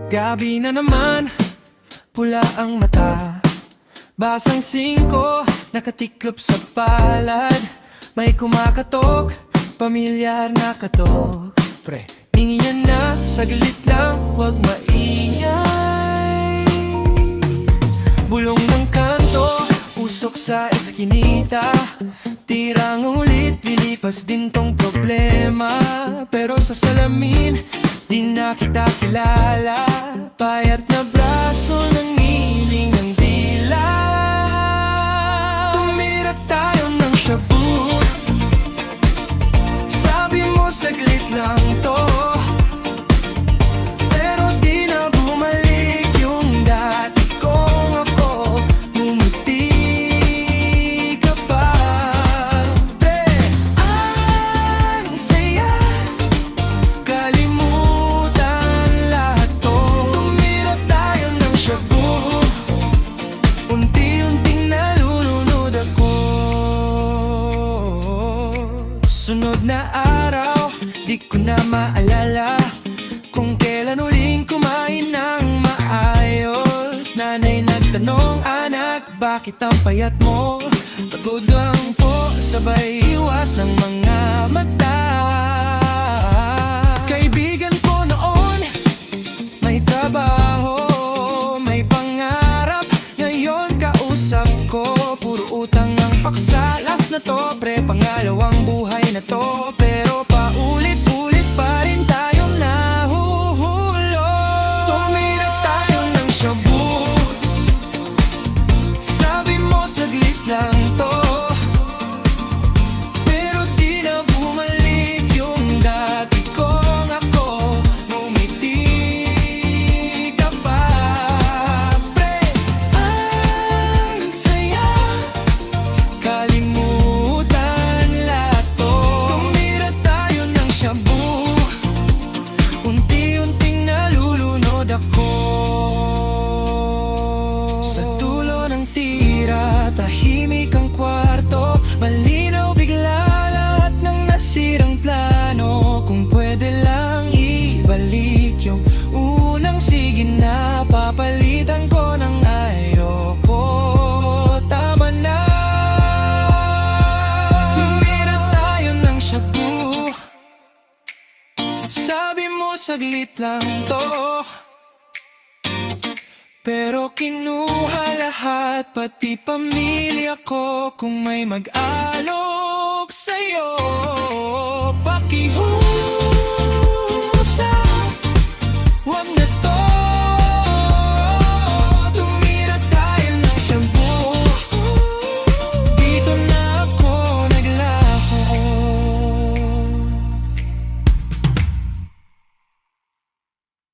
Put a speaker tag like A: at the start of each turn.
A: Gabi na naman, pula ang mata. Basang 5, nakatiklop sa palad. May kumakatok, pamilyar na katok. Pre, tingin na, saglit lang, wag maingay. Bulong ng kanto, usok sa eskinita. Tirang ulit, lilipas din tong problema. Pero sa salamin, di na kita kilala. Payat na braso ng ngiling ng dila. Tumira tayo ng shabu. Sabi mo saglit lang to, pero di na bumalik yung dati kong ako. Ngumiti ka pa. Ang saya, kalimutan lahat to. Tumira tayo ng shabu. Unti-unting nalulunod ako. Sunod na araw, di ko na maalala kung kailan uling kumain ng maayos. Nanay nagtanong, anak, bakit ang payat mo? Pagod lang po, sabay iwas ng mga mata. Kaibigan ko noon, may trabaho, may pangarap. Ngayon kausap ko, puro utang ang paksa. Last na to, pre, pangalawang buhay na to. Pero paulit-ulit pa rin tayong nahuhulog. Tumira tayo ng shabu. Sabi mo saglit lang to, pero di na bumalik yung dati kong ako. Ngumiti ka pa. Pre, ang saya, kalimutan lahat to. Tumira tayo ng shabu. Unti-unting nalulunod ako. Sa dulo ng tira, tahimik ang kwarto. Malinaw bigla lahat ng nasirang plano. Kung pwede lang ibalik yung unang sige na, papalitan ko ng ayoko. Tama na. Tumira tayo ng shabu. Sabi mo saglit lang to, pero kinuha lahat, pati pamilya ko. Kung may mag-alok sa'yo,